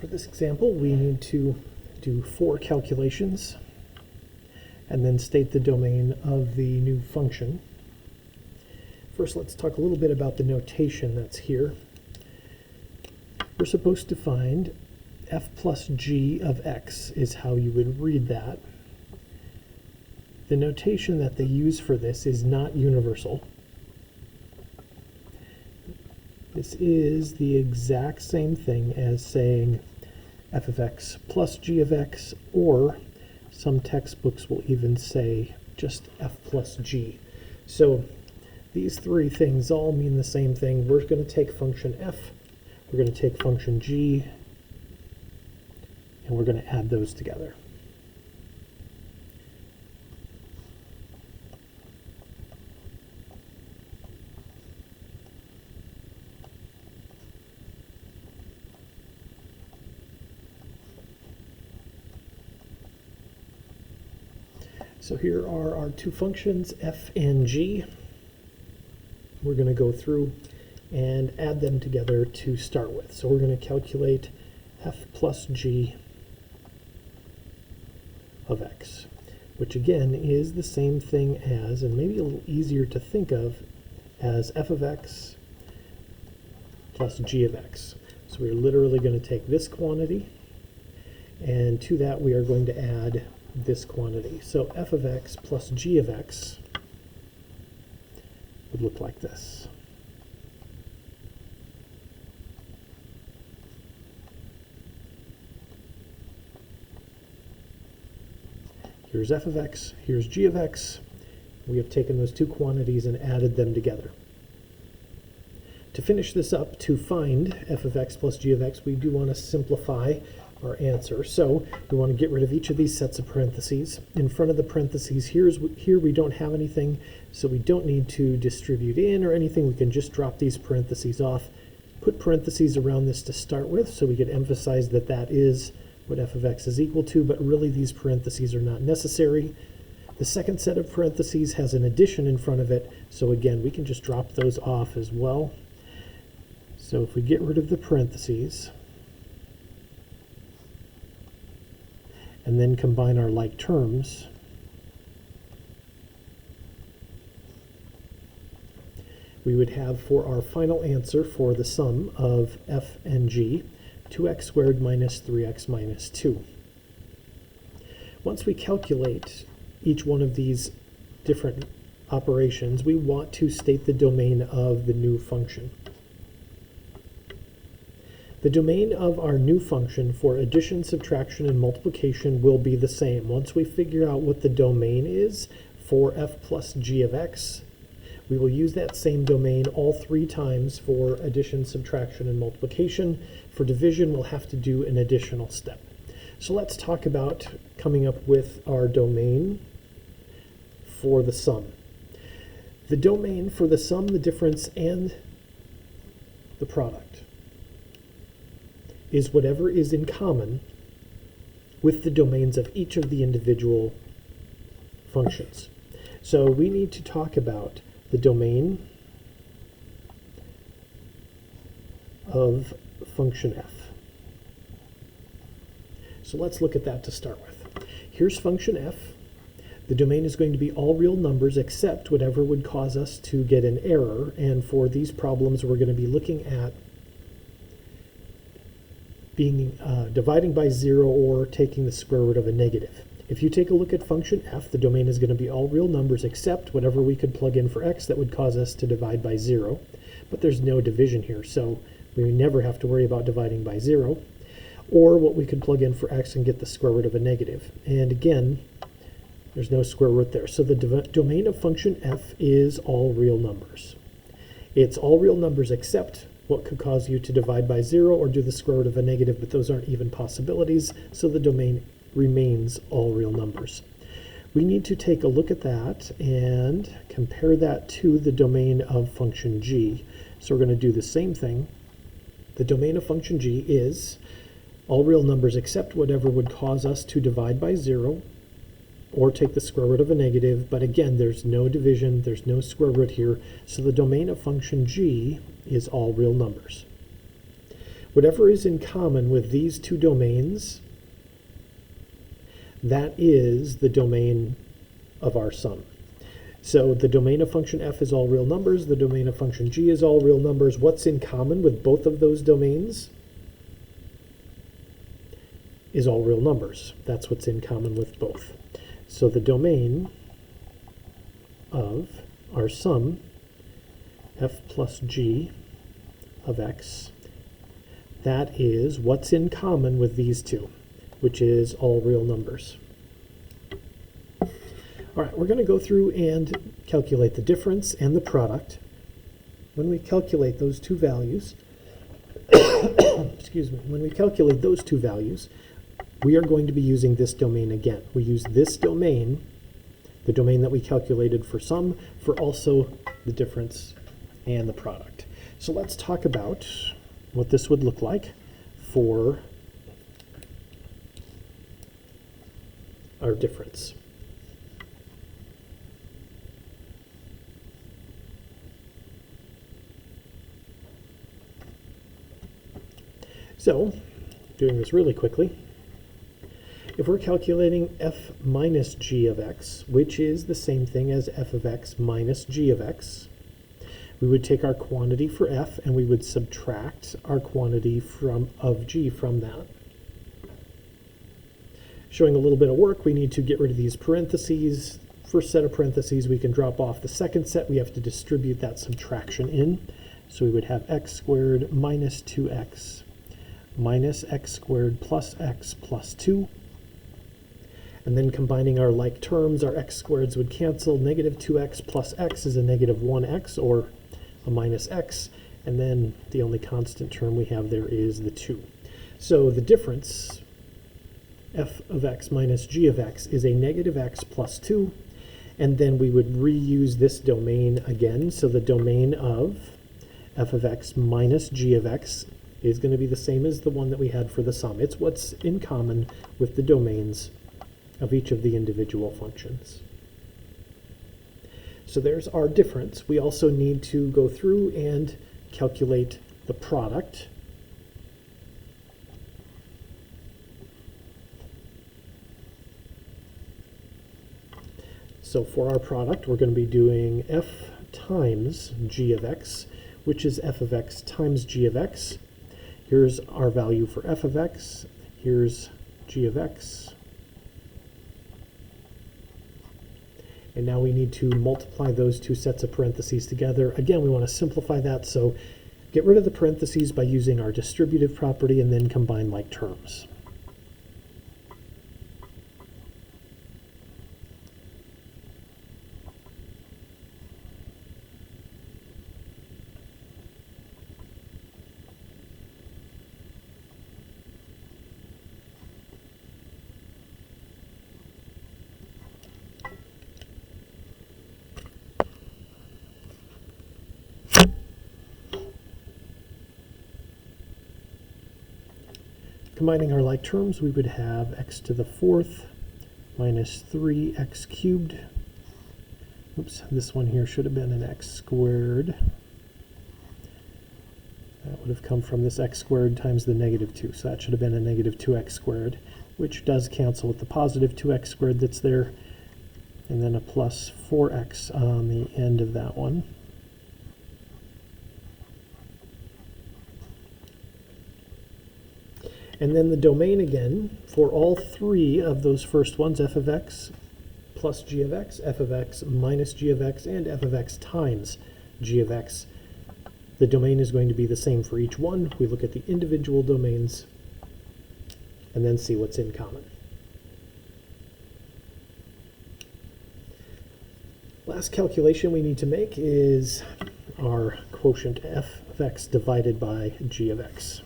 For this example, we need to do 4 calculations and then state the domain of the new function. First, let's talk a little bit about the notation that's here. We're supposed to find f plus g of x is how you would read that. The notation that they use for this is not universal. This is the exact same thing as saying f of x plus g of x, or some textbooks will even say just f plus g. So these 3 things all mean the same thing. We're going to take function f, we're going to take function g, and we're going to add those together. So here are our 2 functions, f and g. We're going to go through and add them together to start with. So we're going to calculate f plus g of x, which again is the same thing as, and maybe a little easier to think of, as f of x plus g of x. So we're literally going to take this quantity, and to that we are going to add this quantity. So f of x plus g of x would look like this. Here's f of x, here's g of x. We have taken those 2 quantities and added them together. To finish this up, to find f of x plus g of x, we do want to simplify our answer. So we want to get rid of each of these sets of parentheses. In front of the parentheses, here we don't have anything, so we don't need to distribute in or anything. We can just drop these parentheses off, put parentheses around this to start with, so we could emphasize that that is what f of x is equal to, but really these parentheses are not necessary. The second set of parentheses has an addition in front of it, so again, we can just drop those off as well. So if we get rid of the parentheses, and then combine our like terms, we would have for our final answer for the sum of f and g, 2x squared minus 3x minus 2. Once we calculate each one of these different operations, we want to state the domain of the new function. The domain of our new function for addition, subtraction, and multiplication will be the same. Once we figure out what the domain is for f plus g of x, we will use that same domain all 3 times for addition, subtraction, and multiplication. For division, we'll have to do an additional step. So let's talk about coming up with our domain for the sum. The domain for the sum, the difference, and the product is whatever is in common with the domains of each of the individual functions. So we need to talk about the domain of function f. So let's look at that to start with. Here's function f. The domain is going to be all real numbers except whatever would cause us to get an error, and for these problems we're going to be looking at dividing by 0 or taking the square root of a negative. If you take a look at function f, the domain is going to be all real numbers except whatever we could plug in for x that would cause us to divide by 0. But there's no division here, so we never have to worry about dividing by 0. Or what we could plug in for x and get the square root of a negative. And again, there's no square root there. So the domain of function f is all real numbers. It's all real numbers except what could cause you to divide by 0 or do the square root of a negative, but those aren't even possibilities, so the domain remains all real numbers. We need to take a look at that and compare that to the domain of function g. So we're going to do the same thing. The domain of function g is all real numbers except whatever would cause us to divide by 0 or take the square root of a negative, but again, there's no division, there's no square root here, so the domain of function g is all real numbers. Whatever is in common with these two domains, that is the domain of our sum. So the domain of function f is all real numbers, the domain of function g is all real numbers. What's in common with both of those domains is all real numbers. That's what's in common with both. So the domain of our sum, f plus g of x, that is what's in common with these two, which is all real numbers. All right, we're going to go through and calculate the difference and the product. When we calculate those two values, excuse me, when we calculate those two values, we are going to be using this domain again. We use this domain, the domain that we calculated for sum, for also the difference and the product. So let's talk about what this would look like for our difference. So, doing this really quickly, if we're calculating f minus g of x, which is the same thing as f of x minus g of x, we would take our quantity for f and we would subtract our quantity of g from that. Showing a little bit of work, we need to get rid of these parentheses. First set of parentheses, we can drop off. The second set, we have to distribute that subtraction in. So we would have x squared minus 2x minus x squared plus x plus 2. And then combining our like terms, our x squareds would cancel. Negative 2x plus x is a negative 1x, or a minus x. And then the only constant term we have there is the 2. So the difference, f of x minus g of x, is a negative x plus 2. And then we would reuse this domain again. So the domain of f of x minus g of x is going to be the same as the one that we had for the sum. It's what's in common with the domains of each of the individual functions. So there's our difference. We also need to go through and calculate the product. So for our product, we're going to be doing f times g of x, which is f of x times g of x. Here's our value for f of x. Here's g of x. And now we need to multiply those two sets of parentheses together. Again, we want to simplify that, so get rid of the parentheses by using our distributive property and then combine like terms. Combining our like terms, we would have x to the fourth minus 3x cubed. Oops, this one here should have been an x squared. That would have come from this x squared times the negative 2. So that should have been a negative 2x squared, which does cancel with the positive 2x squared that's there. And then a plus 4x on the end of that one. And then the domain again, for all three of those first ones, f of x plus g of x, f of x minus g of x, and f of x times g of x. The domain is going to be the same for each one. We look at the individual domains and then see what's in common. Last calculation we need to make is our quotient f of x divided by g of x.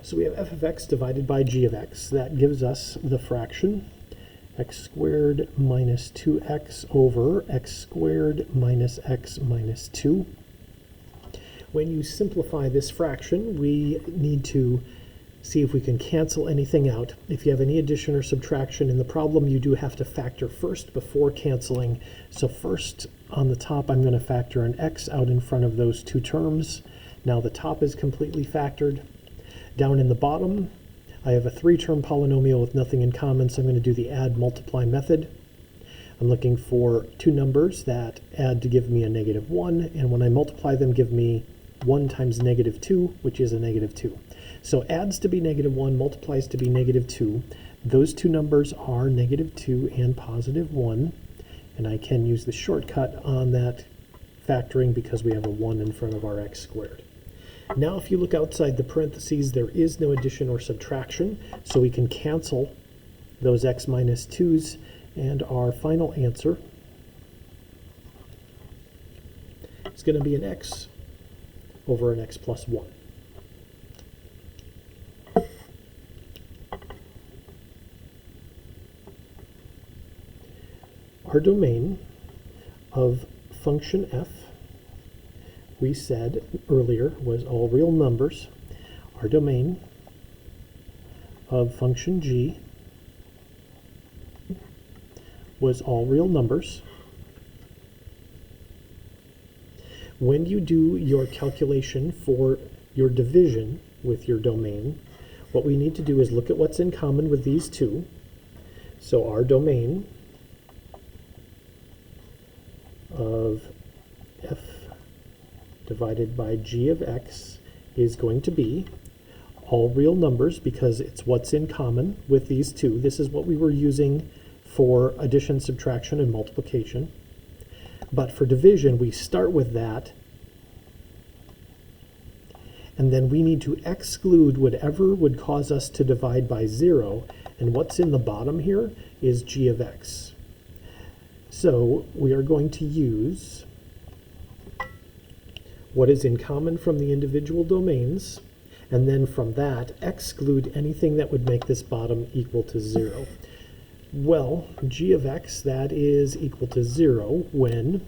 So we have f of x divided by g of x. That gives us the fraction x squared minus 2x over x squared minus x minus 2. When you simplify this fraction, we need to see if we can cancel anything out. If you have any addition or subtraction in the problem, you do have to factor first before canceling. So first, on the top, I'm going to factor an x out in front of those two terms. Now the top is completely factored. Down in the bottom, I have a 3-term polynomial with nothing in common, so I'm going to do the add multiply method. I'm looking for two numbers that add to give me a -1, and when I multiply them, give me 1 times -2, which is a -2. So adds to be -1, multiplies to be -2. Those two numbers are -2 and +1, and I can use the shortcut on that factoring because we have a 1 in front of our x squared. Now if you look outside the parentheses, there is no addition or subtraction, so we can cancel those x minus 2's, and our final answer is going to be an x over an x plus 1. Our domain of function f, we said earlier, was all real numbers. Our domain of function g was all real numbers. When you do your calculation for your division with your domain, what we need to do is look at what's in common with these two. So our domain of f divided by g of x is going to be all real numbers because it's what's in common with these two. This is what we were using for addition, subtraction, and multiplication. But for division, we start with that, and then we need to exclude whatever would cause us to divide by 0, and what's in the bottom here is g of x. So we are going to use what is in common from the individual domains, and then from that exclude anything that would make this bottom equal to 0. Well, g of x, that is equal to 0 when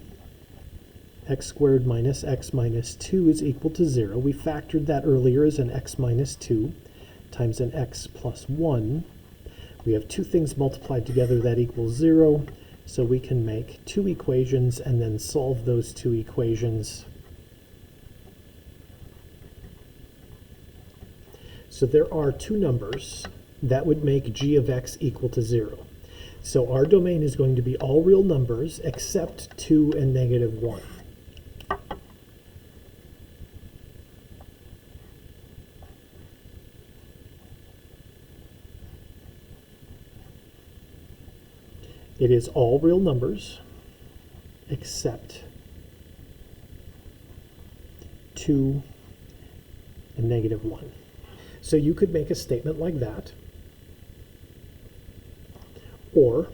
x squared minus x minus 2 is equal to 0. We factored that earlier as an x minus 2 times an x plus 1. We have two things multiplied together that equals 0, so we can make two equations and then solve those two equations. So there are two numbers that would make g of x equal to 0. So our domain is going to be all real numbers except 2 and -1. It is all real numbers except 2 and -1. So you could make a statement like that, or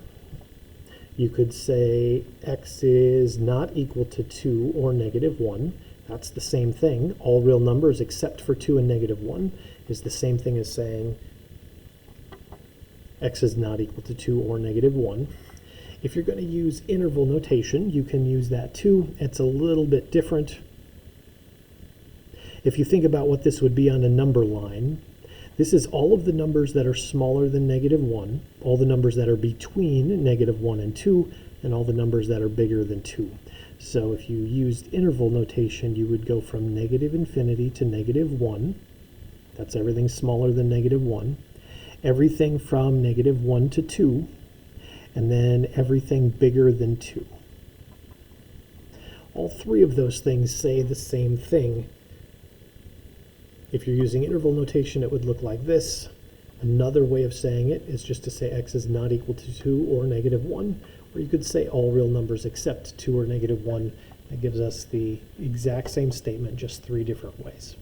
you could say x is not equal to 2 or -1. That's the same thing. All real numbers except for 2 and -1 is the same thing as saying x is not equal to 2 or -1. If you're going to use interval notation, you can use that too. It's a little bit different. If you think about what this would be on a number line, this is all of the numbers that are smaller than -1, all the numbers that are between -1 and 2, and all the numbers that are bigger than 2. So if you used interval notation, you would go from -infinity to -1. That's everything smaller than -1. Everything from -1 to 2, and then everything bigger than 2. All three of those things say the same thing. If you're using interval notation, it would look like this. Another way of saying it is just to say x is not equal to 2 or -1, or you could say all real numbers except 2 or -1. That gives us the exact same statement, just three different ways.